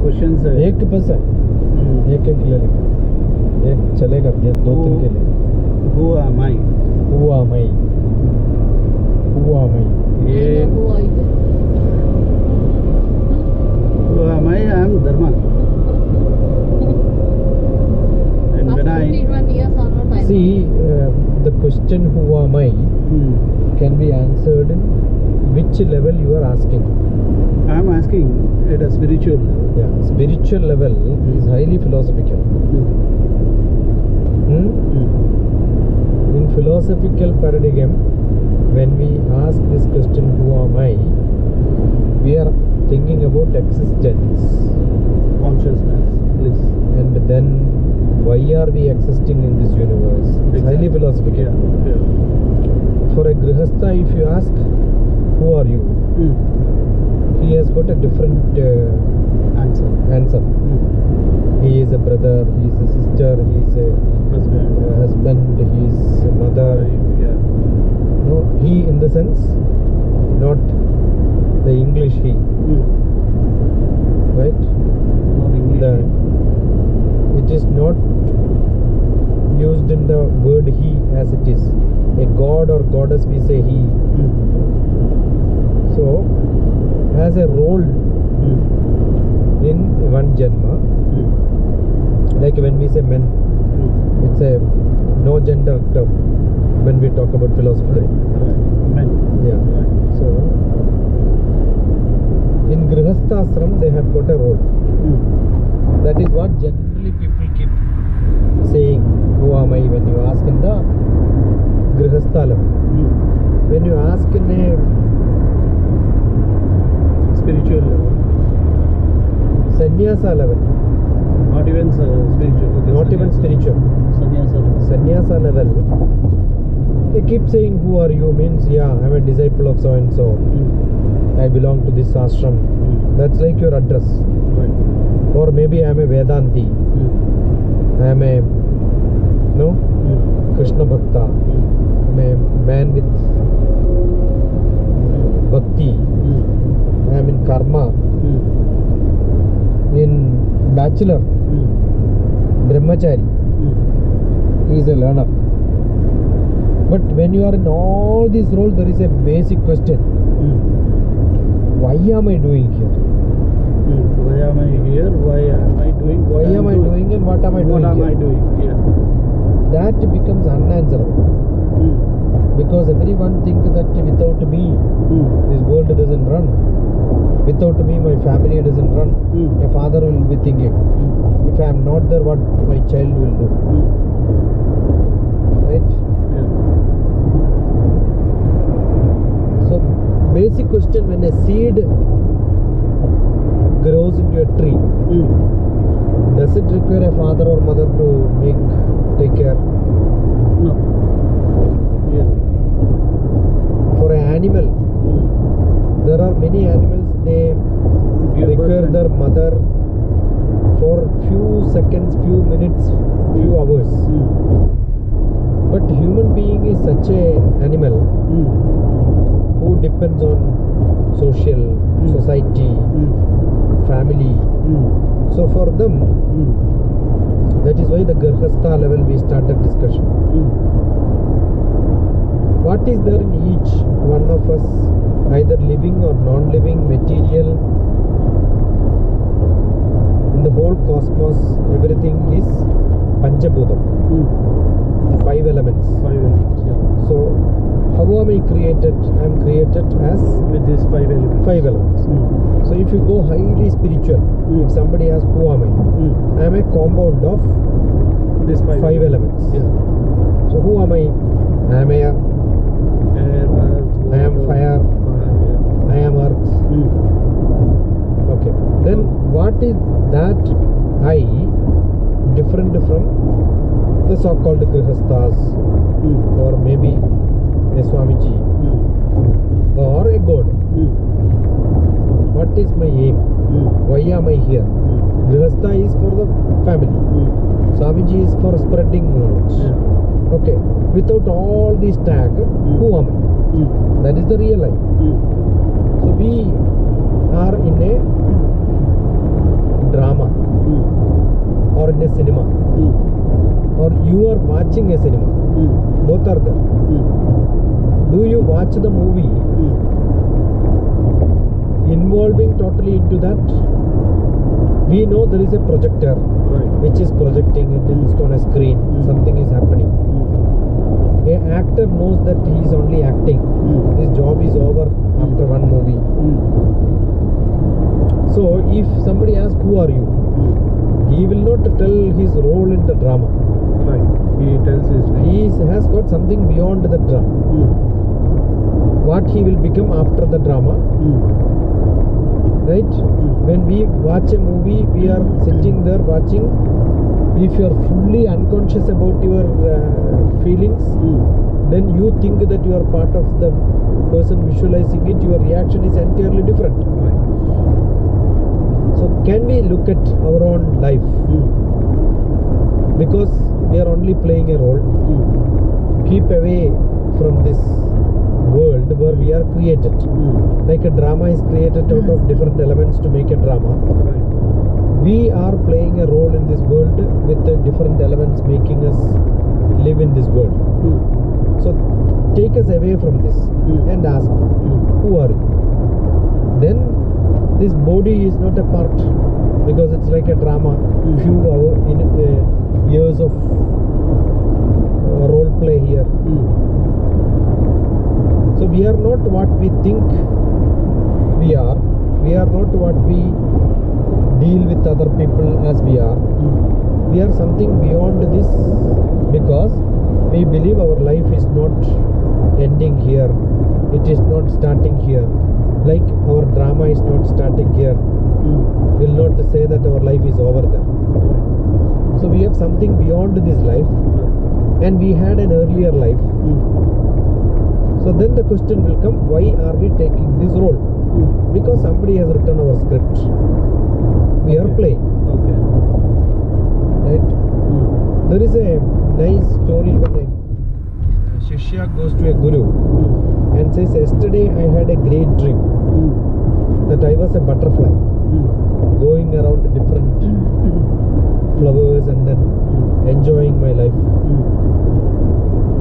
Questions है। एक बस है, एक के लिए लिखो, एक चलेगा, 2-3 के लिए। Who am I? Who am I? Who am I? ये Who are you? Who am I? I am Dharma. And when After I 21 years or not, I See, the question "Who am I?" can be answered in which level you are asking. I am asking at a spiritual level. Yeah, spiritual level is highly philosophical. In philosophical paradigm, when we ask this question, "Who am I?" we are thinking about existence, Consciousness, bliss. and then why are we existing in this universe? It's highly philosophical. Yeah. For a grihastha, if you ask, "Who are you?" he has got a different Answer. answer. He is a brother, he is a sister, he is a husband, he is a mother. Yeah. No, he in the sense, not the English he, right? Not English. It is not used in the word he as it is. A god or goddess we say he. So, has a role in one janma. Like when we say men, it's a no gender term when we talk about philosophy. Right. Men. Yeah. Right. So, in Grihastha ashram they have got a role. That is what generally people keep saying, "Who am I?" when you ask in the Grihastha level. When you ask in a Spiritual level. sannyasa level, Not even spiritual. Okay, not even spiritual, Sannyasa level. sannyasa level, they keep saying, "Who are you?" means, yeah, I'm a disciple of so and so, I belong to this ashram. That's like your address. Right. Or maybe I'm a Vedanti, I'm a Krishna Bhakta, I'm a man with bhakti, I'm in karma, in bachelor, brahmachari, he is a learner. But when you are in all these roles, there is a basic question: why am I doing here? Why am I here? Why am I doing? Why am I doing and what am I doing What am here? I doing? Yeah. That becomes unanswerable. Because everyone thinks that without me, this world doesn't run. Without me, my family doesn't run. A father will be thinking, if I am not there, what my child will do? Right? Yeah. So, basic question: when a seed grows into a tree, does it require a father or mother to take care? No. Yeah. For an animal, there are many animals, they require their mother for few seconds, few minutes, few hours. But human being is such a animal who depends on social, society, family. So for them, that is why the Grihastha level we started discussion. What is there in each one of us, either living or non-living, material, in the whole cosmos, everything is Panchabhutam, the 5 elements. 5 elements. Yeah. So how am I created? I am created as With these 5 elements. 5 elements. So if you go highly spiritual, if somebody asks, "Who am I?" I am a compound of These 5 elements. Yeah. So who am I? I am air, Air, earth, I am water, fire, yeah. I am earth. Okay. Then what is that I different from the so-called Grihasthas, or maybe a Swamiji, or a god? What is my aim? Why am I here? Grihastha is for the family. Swamiji is for spreading knowledge. Okay. Without all these tag, who am I? That is the real I. So we are in a you are watching a cinema. Both are there. Do you watch the movie involving totally into that? We know there is a projector which is projecting it, and it's on a screen. Something is happening. An actor knows that he is only acting. His job is over after one movie. So if somebody asks, who are you? He will not tell his role in the drama. He tells his name. He has got something beyond the drama. What he will become after the drama. Right? When we watch a movie, we are sitting there watching. If you are fully unconscious about your feelings, then you think that you are part of the person visualizing it. Your reaction is entirely different. So can we look at our own life? Because we are only playing a role. Keep away from this world where we are created. Like a drama is created out of different elements to make a drama. We are playing a role in this world with the different elements making us live in this world. So take us away from this and ask, who are you? Then this body is not a part, because it's like a drama. Few years of role play here. So we are not what we think we are. We are not what we deal with other people as we are. We are something beyond this, because we believe our life is not ending here. It is not starting here. Like our drama is not starting here. Will not say that our life is over there. So we have something beyond this life, and we had an earlier life. So then the question will come, why are we taking this role? Because somebody has written our script. We are playing. Right? There is a nice story when a Shishya goes to a guru and says, yesterday I had a great dream that I was a butterfly going around different flowers and then enjoying my life.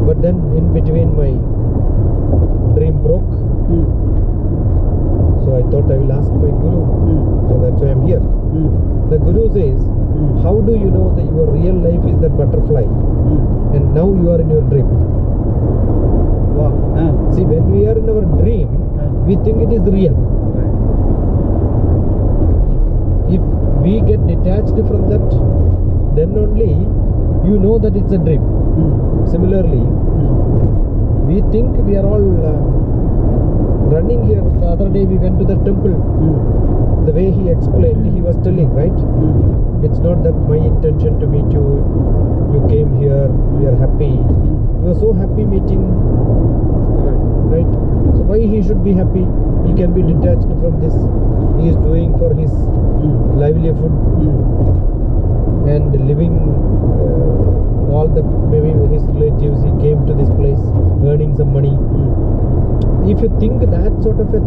But then in between my dream broke. So I thought I will ask my guru. So that's why I am here. The guru says, how do you know that your real life is that butterfly and now you are in your dream? Wow. See, when we are in our dream, we think it is real. If we get detached from that, then only you know that it's a dream. Similarly, we think we are all running here. The other day we went to the temple. The way he explained, he was telling, right? It's not that my intention to meet you. You came here, we are happy. We are so happy meeting. Right? So why he should be happy? He can be detached from this. He is doing for his livelihood and living all the, maybe his relatives, he came to this place earning some money. If you think that sort of a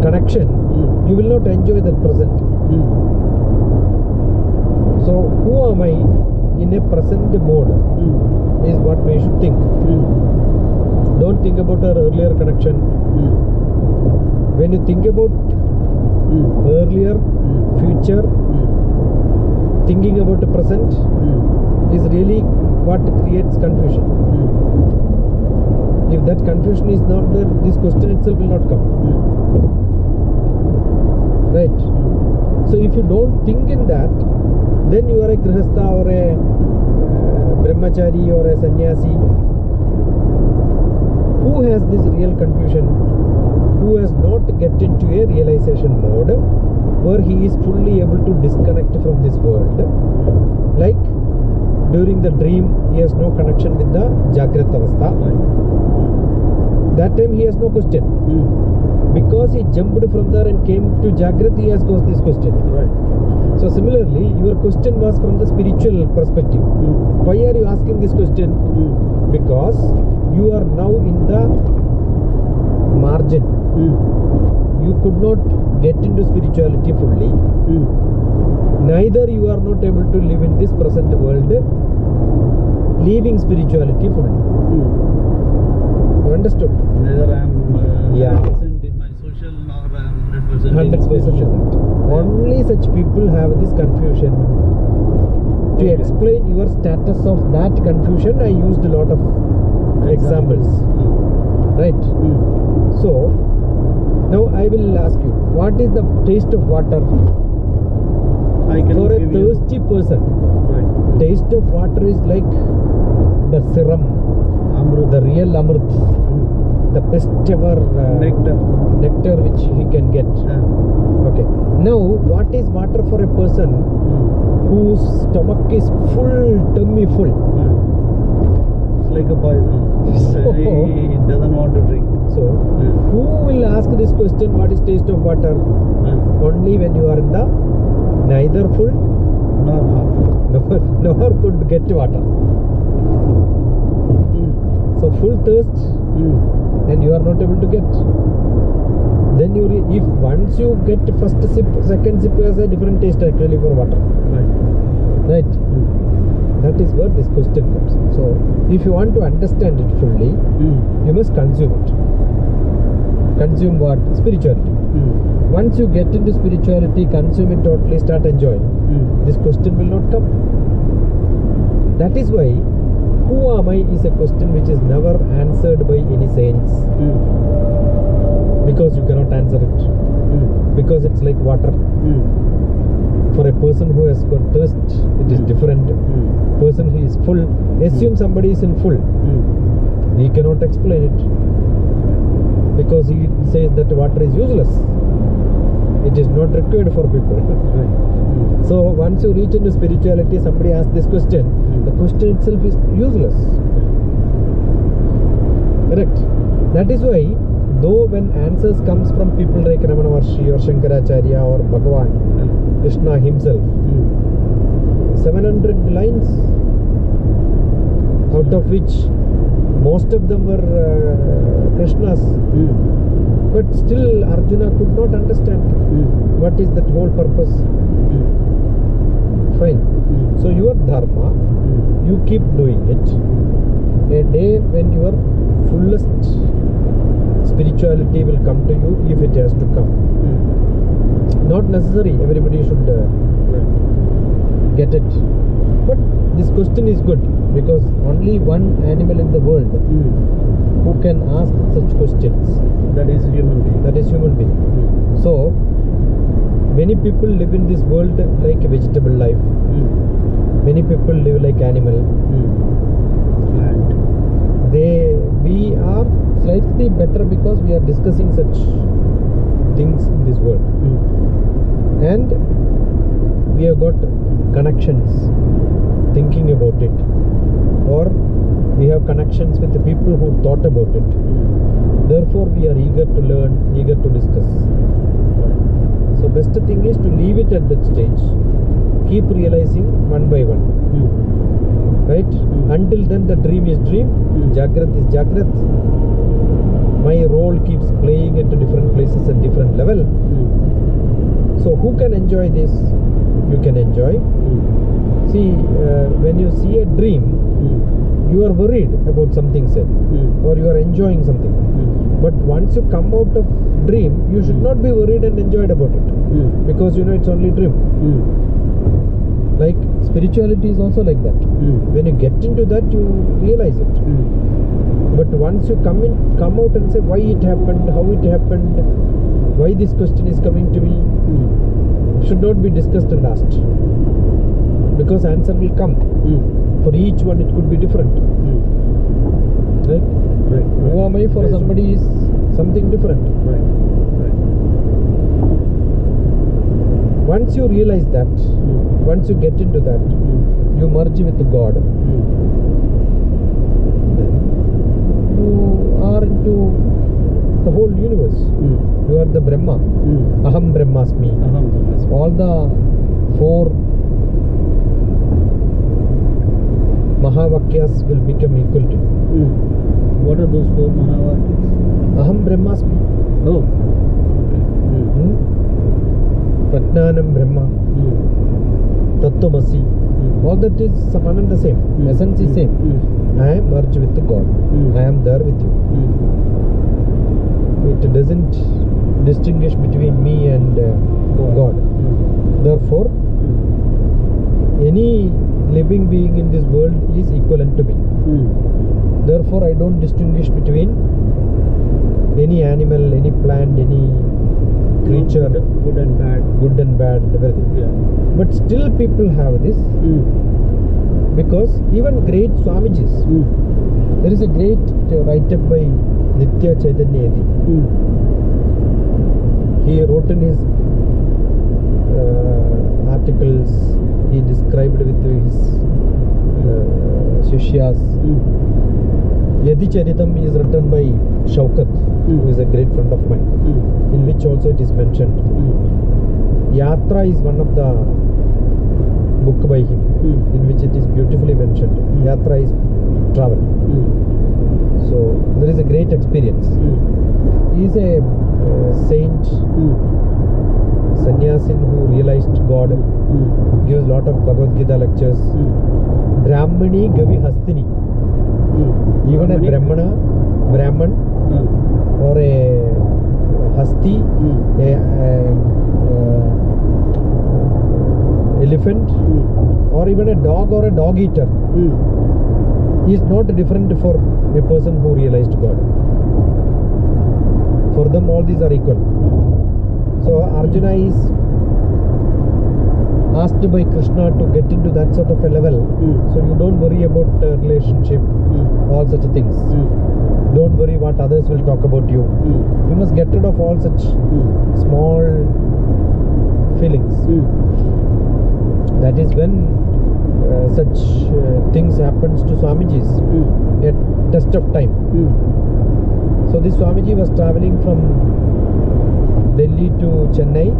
connection, you will not enjoy that present. So who am I in a present mode is what we should think. Don't think about our earlier connection. When you think about earlier, future, thinking about the present is really what creates confusion. If that confusion is not there, this question itself will not come. Right? So if you don't think in that, then you are a grihastha or a brahmachari or a sannyasi who has this real confusion, who has not get into a realization mode where he is fully able to disconnect from this world. Like during the dream, he has no connection with the Jagrat Avastha. That time he has no question. Because he jumped from there and came to Jagrat, he has got this question. So similarly, your question was from the spiritual perspective. Why are you asking this question? Because you are now in the margin. You could not get into spirituality fully. Neither you are not able to live in this present world leaving spirituality fully. You understood? Neither I am Yeah. 100% in my social nor I am 100% in 100% spiritual. Only such people have this confusion. To Okay. explain your status of that confusion, I used a lot of examples. Right? So, now I will ask you, what is the taste of water I can for a give you. thirsty person? Right. Taste of water is like the serum, Amrut. the real amrit, the best ever nectar which he can get. Okay. Now, what is water for a person whose stomach is full, tummy full? It's like a poison. So- He doesn't want to drink. So, who will ask this question, what is taste of water? Only when you are in the neither full Nor half. nor could get water. So, full thirst and you are not able to get. Then you if once you get first sip, second sip has a different taste actually for water. Right? That is where this question comes. So, if you want to understand it fully, you must consume it. Consume what? Spirituality. Once you get into spirituality, consume it totally, start enjoying. This question will not come. That is why, who am I is a question which is never answered by any saints. Because you cannot answer it. Because it's like water. For a person who has got thirst, it is different. Person who is full, assume somebody is in full. He cannot explain it. Because he says that water is useless. It is not required for people. So once you reach into spirituality, somebody asks this question, the question itself is useless. Correct? That is why, though when answers comes from people like Ramana Maharshi or Shankaracharya or Bhagavan, Krishna himself, 700 lines, out of which most of them were Krishna's. But still Arjuna could not understand what is that whole purpose. Fine. So your dharma, you keep doing it. A day when your fullest spirituality will come to you, if it has to come. Not necessary, everybody should get it. But this question is good, because only one animal in the world who can ask such questions. That is human being. That is human being. So, many people live in this world like a vegetable life. Many people live like animal. We are slightly better because we are discussing such things in this world. And we have got connections thinking about it. Or we have connections with the people who thought about it. Therefore, we are eager to learn, eager to discuss. So, best thing is to leave it at that stage. Keep realizing one by one. Right? Until then, the dream is dream. Jagrat is Jagrat. My role keeps playing at different places at different level. So, who can enjoy this? You can enjoy. See, when you see a dream, you are worried about something, say, or you are enjoying something. But once you come out of dream, you should not be worried and enjoyed about it, because you know it's only dream. Like spirituality is also like that. When you get into that, you realize it. But once you come out and say why it happened, how it happened, why this question is coming to me, should not be discussed and asked, because answer will come. For each one, it could be different. Right? Who am I for somebody is something different. Once you realize that, once you get into that, you merge with God. Then you are into the whole universe. You are the Brahma. Aham Brahmasmi. All the 4 Mahavakyas will become equal to you. What are those 4 Mahavakyas? Aham Brahmasmi. Oh. Pratnanam Brahma. Tattvamasi. All that is one and the same. Essence is same. I am merged with God. I am there with you. It doesn't distinguish between me and God. Therefore, any living being in this world is equivalent to me. Therefore, I don't distinguish between any animal, any plant, any creature, Good and bad. everything. Yeah. But still people have this, because even great Swamijis, there is a great write-up by Nitya Chaitanya Yadi. He wrote in his articles, he described with his Shishyas. Yadi Charitam is written by Shaukat, who is a great friend of mine, in which also it is mentioned. Yatra is one of the book by him, in which it is beautifully mentioned. Yatra is travel. So there is a great experience. He is a saint, sannyasin who realized God, gives lot of Bhagavad Gita lectures. Brahmani Gavi Hastini. Even a Brahman or a Hasti, elephant, or even a dog or a dog eater is not different for a person who realized God. For them all these are equal. So Arjuna is asked by Krishna to get into that sort of a level. So you don't worry about relationship, all such things. Don't worry what others will talk about you. You must get rid of all such small feelings. That is when such things happens to Swamijis at test of time. So this Swamiji was traveling from Delhi to Chennai,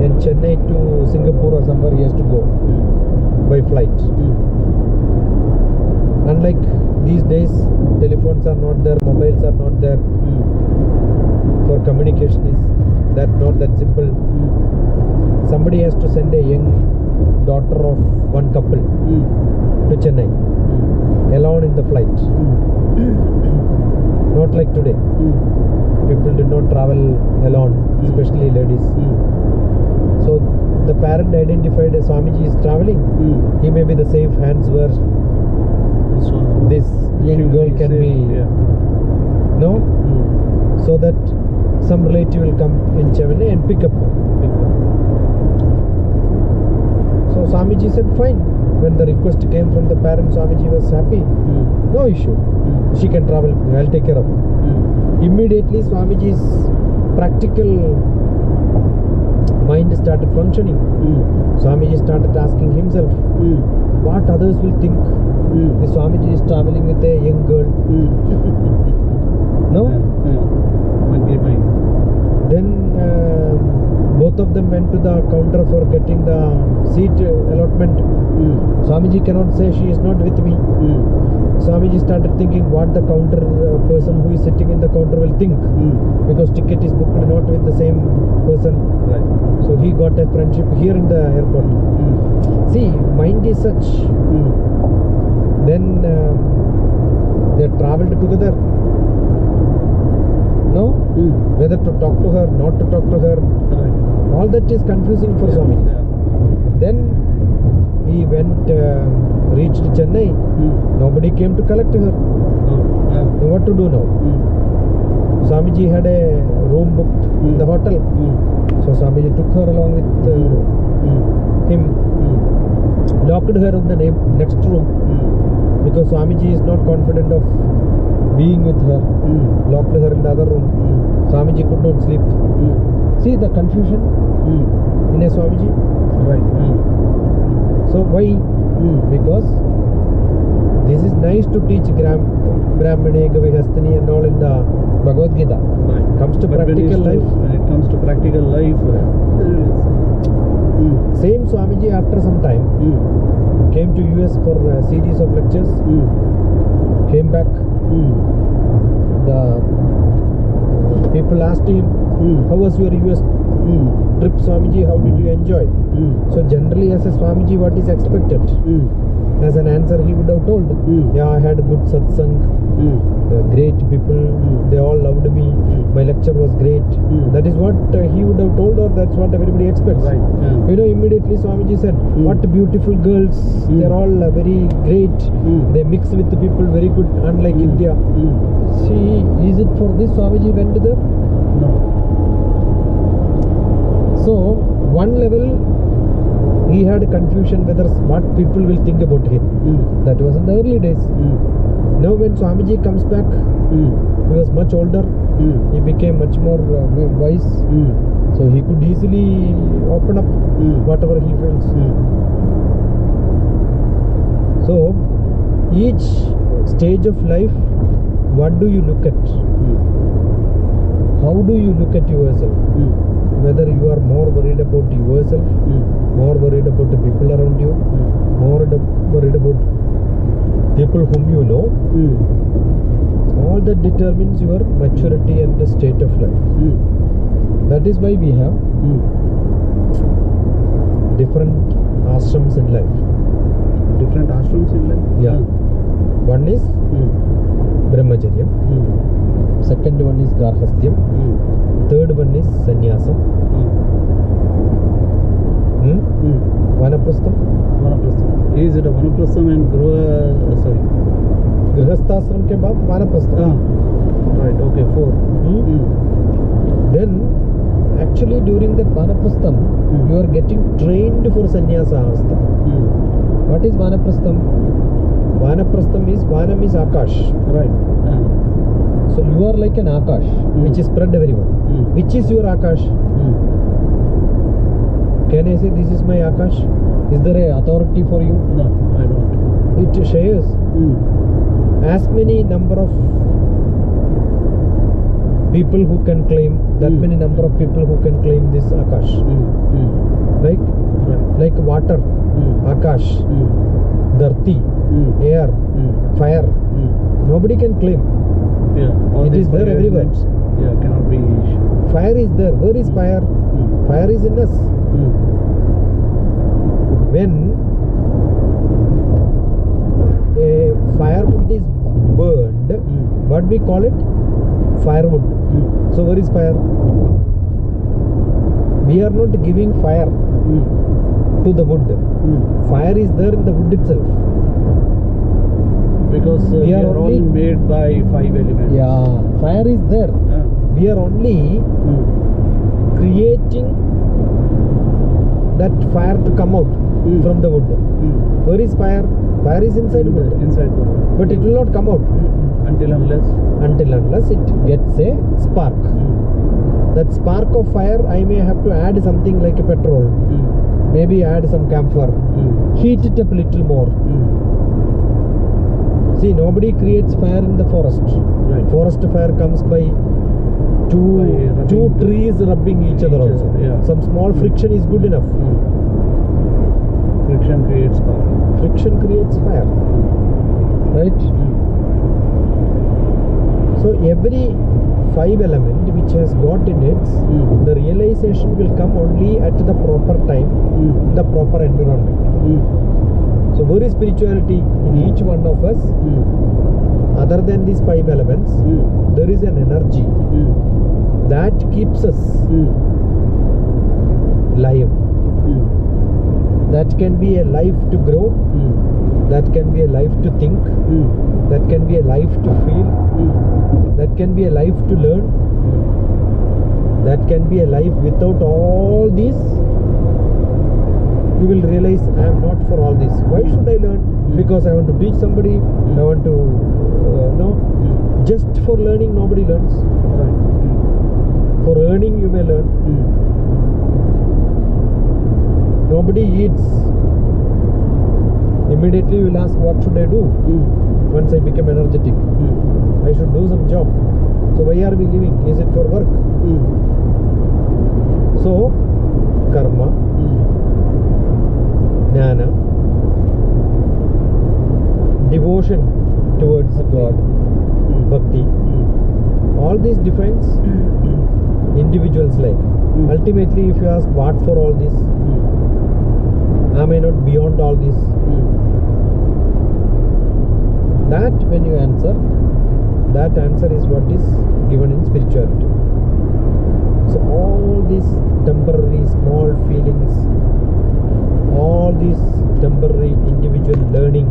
and Chennai to Singapore or somewhere he has to go by flight. Unlike these days, telephones are not there, mobiles are not there. For communication is not that simple. Somebody has to send a young daughter of one couple to Chennai alone in the flight. Not like today. People did not travel alone, especially ladies. So the parent identified as Swamiji is traveling. He may be the safe hands where this young girl can be, no? So that some relative will come in Chennai and pick up her. So Swamiji said fine. When the request came from the parent, Swamiji was happy. No issue. She can travel, I'll take care of her. Immediately Swamiji's practical mind started functioning. Swamiji started asking himself, what others will think? The Swamiji is traveling with a young girl. No? Then both of them went to the counter for getting the seat allotment. Swamiji cannot say she is not with me. Swamiji started thinking what the counter person who is sitting in the counter will think, because ticket is booked not with the same person. So he got a friendship here in the airport. See, mind is such. Then they traveled together. No? Whether to talk to her, not to talk to her, all that is confusing for Swamiji. Then he went, reached Chennai. Nobody came to collect her. So what to do now? Swamiji had a room booked in the hotel. So Swamiji took her along with him, locked her in the next room, because Swamiji is not confident of being with her. Locked her in the other room. Swamiji could not sleep. See the confusion in a Swamiji? Right. So why? Because this is nice to teach Brahmane, Gavihastani and all in the Bhagavad Gita. Comes to practical life. When it comes to practical life, Same Swamiji after some time came to US for a series of lectures. Came back. The people asked him, how was your US trip, Swamiji? How did you enjoy? So generally as a Swamiji, what is expected? As an answer he would have told, yeah, I had a good satsang, great people, they all loved me, my lecture was great. That is what he would have told, or that's what everybody expects. Right. You know, immediately Swamiji said, what beautiful girls, they're all very great, they mix with the people very good, unlike India. See, is it for this Swamiji went there? No. So, one level he had a confusion whether what people will think about him. That was in the early days. Now when Swamiji comes back, he was much older, he became much more wise, so he could easily open up whatever he feels. So each stage of life, what do you look at? How do you look at yourself? Whether you are more worried about yourself, more worried about the people around you, more worried about people whom you know, all that determines your maturity and the state of life. That is why we have different ashrams in life. Different ashrams in life? Yeah. One is Brahmacharyam, second one is Garhasthyam, third one is Sannyasam, Vanaprastham. Vanaprastham. Is it a Vanaprastham and Grihasthashram ke baad Vanaprastham. Right, okay, 4. Then actually during that Vanaprastham you are getting trained for Sannyasa Avastha. What is Vanaprastham? Vanaprastham is, Vanam is Akash. Right. So you are like an Akash which is spread everywhere. Which is your Akash? Can I say this is my Akash? Is there a authority for you? No, I don't. It shares as many number of people who can claim, that many number of people who can claim this Akash. Like water, Akash, Dharti, air, fire. Nobody can claim. Yeah. It is there everywhere. Yeah, cannot be. Fire is there. Where is fire? Fire is in us. When a firewood is burned, what we call it? Firewood. So where is fire? We are not giving fire to the wood. Fire is there in the wood itself. Because we are all made by 5 elements. Yeah, fire is there. We are only creating that fire to come out from the wood. Where is fire? Fire is inside wood. Inside the wood. But it will not come out until unless it gets a spark. That spark of fire, I may have to add something like a petrol. Maybe add some camphor. Heat it up a little more. See, nobody creates fire in the forest. Right. Forest fire comes by two trees rubbing each other also. Yeah. Some small friction is good enough. Friction creates fire. Friction creates fire. Right? So every 5 element which has got in it, the realization will come only at the proper time, in the proper environment. So where is spirituality? In each one of us, other than these 5 elements, there is an energy that keeps us live. That can be a life to grow, that can be a life to think, that can be a life to feel, that can be a life to learn, that can be a life without all these. You will realize I am not for all this. Why should I learn? Because I want to teach somebody, I want to no. Just for learning nobody learns. For earning you may learn. Nobody eats. Immediately you will ask, what should I do? Once I become energetic, I should do some job. So why are we living? Is it for work? So karma, jnana, devotion towards God, bhakti, all this defines individual's life. Ultimately, if you ask what for all this, not beyond all this? That when you answer, that answer is what is given in spirituality. So all these temporary small feelings, all these temporary individual learning,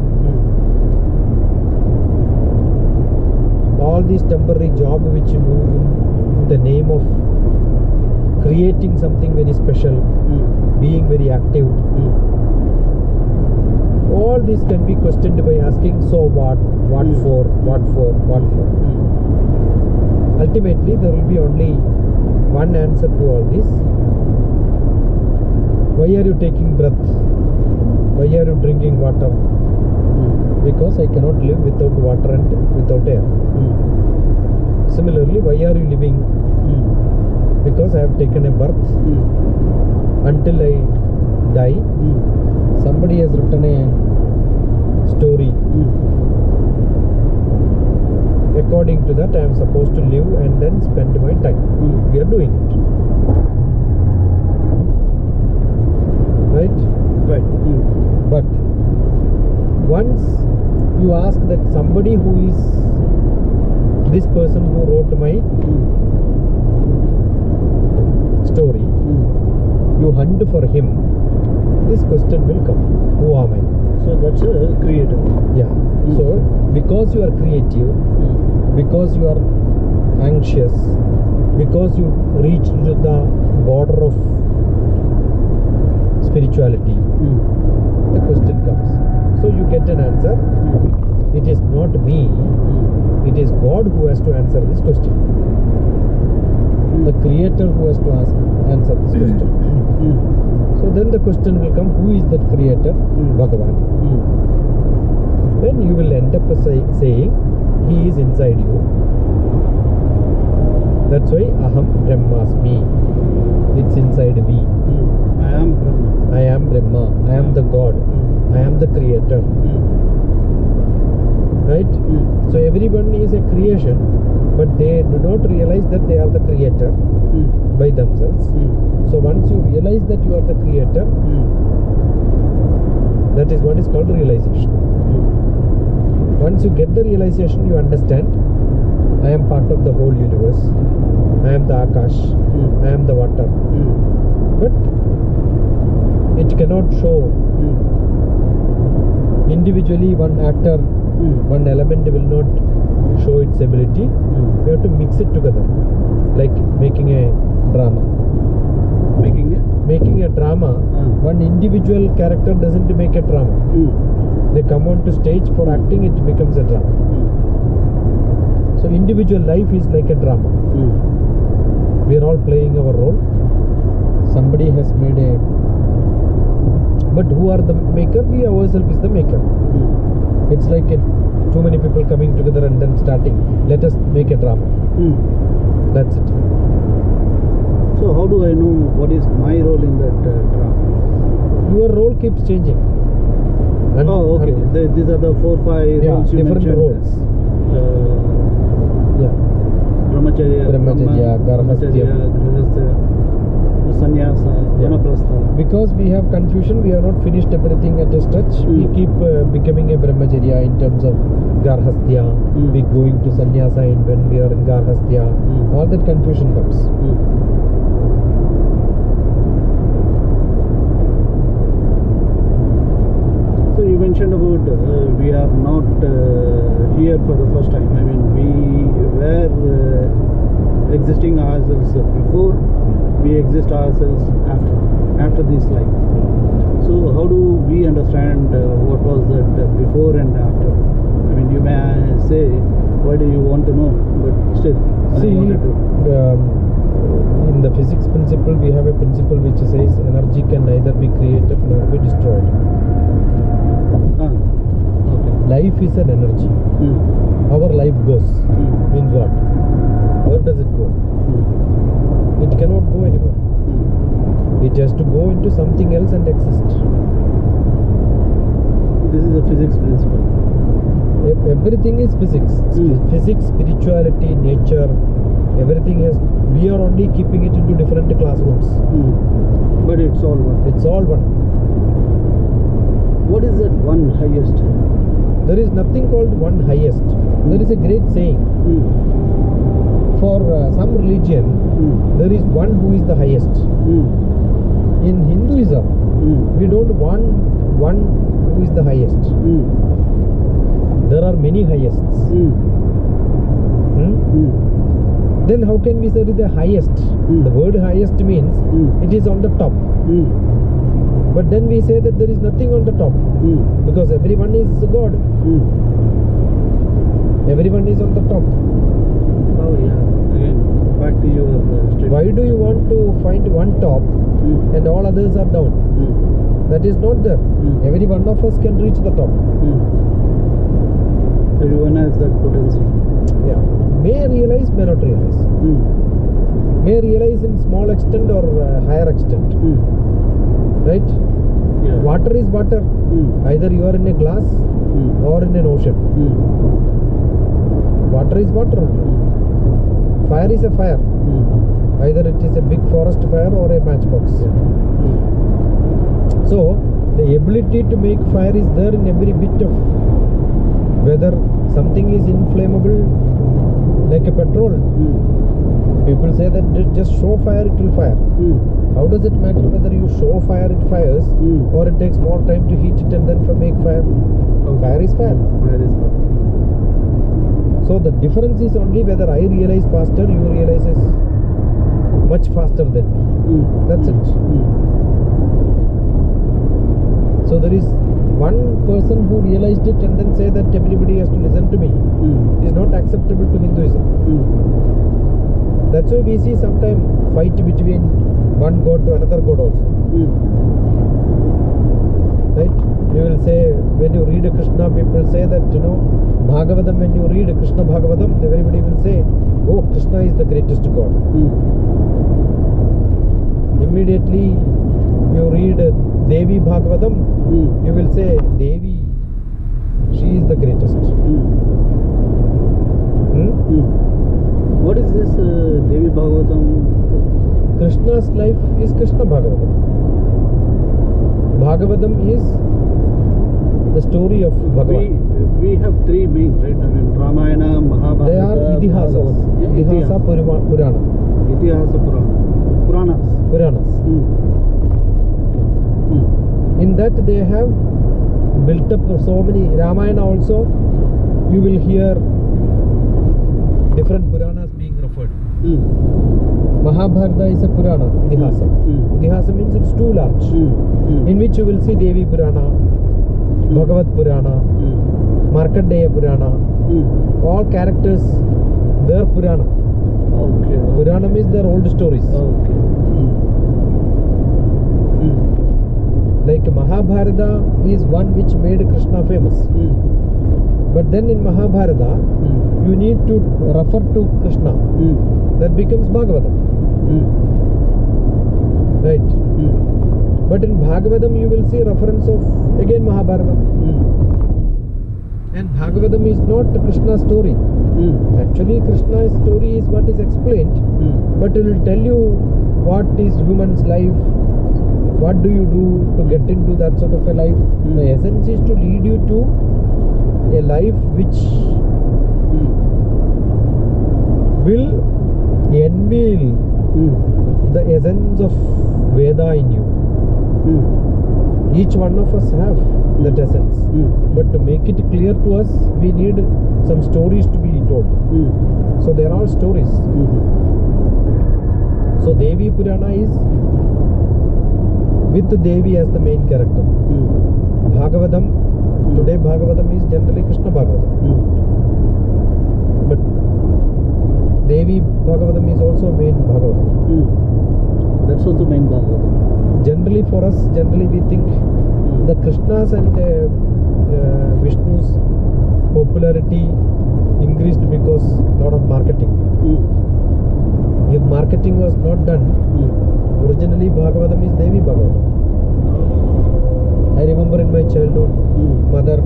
all these temporary job which you do in the name of creating something very special, being very active, all this can be questioned by asking, so what for, what for, what for. Ultimately there will be only one answer to all this. Why are you taking breath? Why are you drinking water? Because I cannot live without water and without air. Similarly, why are you living? Because I have taken a birth. Until I die, somebody has written a story. According to that, I am supposed to live and then spend my time. We are doing it. Right? Right. But once you ask that somebody who is this person who wrote my story, you hunt for him, this question will come. Who am I? So that's a creator. Yeah. So because you are creative, because you are anxious, because you reach to the border of spirituality, the question comes. So you get an answer. It is not me, it is God who has to answer this question. The creator who has to answer this question. So then the question will come, who is that creator? Bhagavan. Then you will end up saying, he is inside you. That's why Aham Brahmasmi. It's inside me. I am Brahma. I am Brahma. I am the God. I am the creator. Right? So everyone is a creation, but they do not realize that they are the creator by themselves. So once you realize that you are the creator, that is what is called realization. Once you get the realization, you understand, I am part of the whole universe. I am the Akash. I am the water. But it cannot show individually. One actor, one element will not show its ability. You have to mix it together, like making a drama. Making a drama, one individual character doesn't make a drama. They come on to stage for acting, it becomes a drama. So individual life is like a drama. We are all playing our role. Somebody has made a... But who are the maker? We ourselves is the maker. It's like too many people coming together and then starting, let us make a drama. That's it. So how do I know what is my role in that drama? Your role keeps changing. Okay. These are the 4-5 roles you different mentioned. roles. Brahmacharya, Garhastya, Sannyasa, Vanaprastha. Because we have confusion, we have not finished everything at a stretch. We keep becoming a Brahmacharya in terms of Garhastya. We going to Sannyasa when we are in Garhastya. All that confusion comes. So you mentioned about we are not here for the first time. I mean, we were existing ourselves before, we exist ourselves after this life. So how do we understand what was that before and after? I mean, you may say, why do you want to know? But still, see, I wanted to. In the physics principle, we have a principle which says energy can neither be created nor be destroyed. Okay. Life is an energy. Our life goes. Means what? Where does it go? It cannot go anywhere. It has to go into something else and exist. This is a physics principle. Everything is physics. Physics, spirituality, nature, everything has. We are only keeping it into different classrooms. But it's all one. It's all one. One highest. There is nothing called one highest. There is a great saying. For some religion, there is one who is the highest. In Hinduism, we don't want one who is the highest. There are many highests. Then how can we say the highest? The word highest means it is on the top. But then we say that there is nothing on the top, because everyone is God. Everyone is on the top. Oh yeah. Again, back to your statement. Why do you want to find one top and all others are down? That is not there. Every one of us can reach the top. Everyone has that potential. Yeah. May realize, may not realize. May realize in small extent or higher extent. Right? Yeah. Water is water. Either you are in a glass or in an ocean. Water is water. Fire is a fire. Either it is a big forest fire or a matchbox. So the ability to make fire is there in every bit of, whether something is inflammable like a petrol. People say that just show fire, it will fire. How does it matter whether you show fire, it fires, or it takes more time to heat it and then make fire? Fire is fire. Fire is fire. So the difference is only whether I realize faster, you realizes much faster than me. That's it. So there is one person who realized it and then say that everybody has to listen to me. Is not acceptable to Hinduism. That's why we see sometimes fight between one god to another god also. Right? You will say, when you read Krishna, people say that, Bhagavatam, when you read Krishna Bhagavatam, everybody will say, oh, Krishna is the greatest god. Immediately you read Devi Bhagavatam, you will say, Devi, she is the greatest. What is this Devi Bhagavatam? Krishna's life is Krishna Bhagavatam. Bhagavatam is the story of Bhagavan. We have three main, right? I mean, Ramayana, Mahabharata. They are Idihasas. Idihasa Purana. Itihasa Purana. Puranas. In that they have built up so many. Ramayana also, you will hear different Puranas being referred. Mahabharata is a Purana, Idihasa. Idihasa means it's too large. In which you will see Devi Purana, Bhagavad Purana, Markandeya Purana. All characters, their Purana. Okay. Purana means their old stories. Okay. Like Mahabharata is one which made Krishna famous. But then in Mahabharata, you need to refer to Krishna. That becomes Bhagavatam. Right? But in Bhagavatam you will see reference of again Mahabharata. And Bhagavatam is not Krishna's story. Actually Krishna's story is what is explained, but it will tell you what is human's life, what do you do to get into that sort of a life. The essence is to lead you to a life which will unveil the essence of Veda in you. Each one of us have that essence, but to make it clear to us, we need some stories to be told. So there are stories. So Devi Purana is with Devi as the main character. Bhagavatam, today Bhagavatam is generally Krishna Bhagavatam. But Devi Bhagavatam is also main Bhagavatam. That's also main Bhagavatam. Generally for us, we think the Krishna's and Vishnu's popularity increased because lot of marketing. If marketing was not done, originally Bhagavatam is Devi Bhagavatam. I remember in my childhood, mother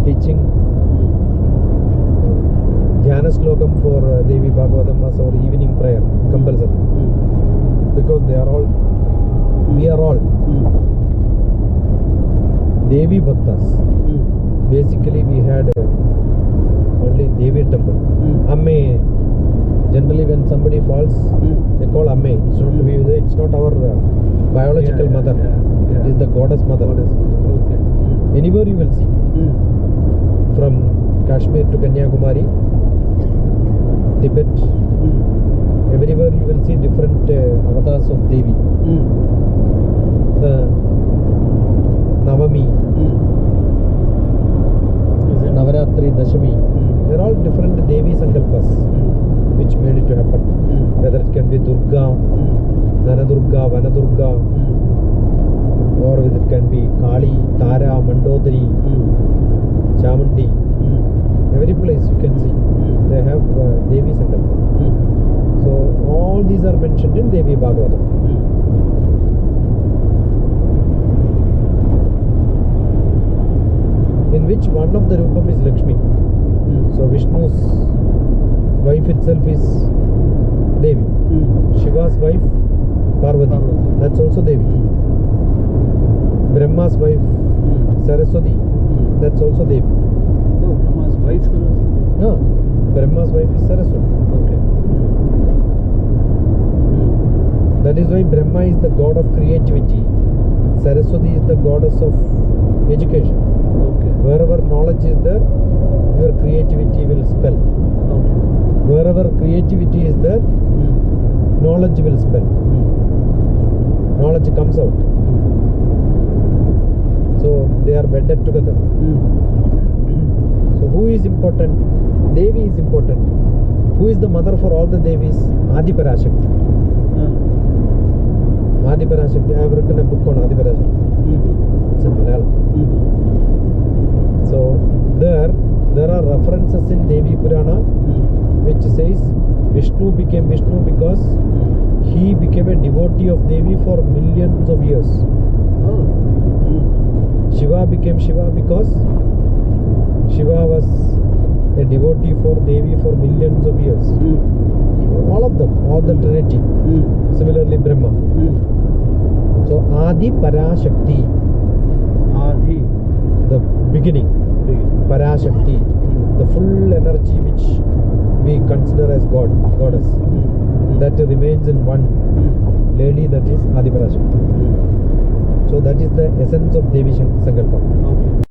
teaching Dhyana Slokam for Devi Bhagavatam was our evening prayer, compulsory. Because we are all Devi Bhaktas. Basically, we had only Devi temple. Amme. Generally, when somebody falls, they call Amme. It's not our biological mother. It is the goddess mother. Okay. Anywhere you will see, from Kashmir to Kanyakumari, Tibet, everywhere you will see different avatars of Devi. The Navami, Navaratri, Dashami, they're all different Devi Sankalpas which made it to happen. Whether it can be Durga, Dhanadurga, Vanadurga, or it can be Kali, Tara, Mandodari, Chamundi. Every place you can see they have Devi Sankalpa. So all these are mentioned in Devi Bhagavatam. In which one of the Rupam is Lakshmi. So Vishnu's wife itself is Devi. Shiva's wife Parvati. That's also Devi. Brahma's wife Saraswati. That's also Devi. Oh, Brahma's wife Saraswati. No, Brahma's wife is Saraswati. Okay. That is why Brahma is the god of creativity. Saraswati is the goddess of education. Okay. Wherever knowledge is there, your creativity will spell. Okay. Wherever creativity is there, knowledge will spell. Knowledge comes out. So they are wedded together. So who is important? Devi is important. Who is the mother for all the Devis? Adi Parashakti. Adi Parashakti. I have written a book on Adi Parashakti. It's in Malayalam. So there are references in Devi Purana which says Vishnu became Vishnu because he became a devotee of Devi for millions of years. Shiva became Shiva because Shiva was a devotee for Devi for millions of years. All of them, all the Trinity. Similarly Brahma. So Adi Parashakti, Adi, the beginning. Parashakti, the full energy which we consider as God, goddess, that remains in one lady, that is Adi Parashakti. So that is the essence of Devi Sankalpa. Okay.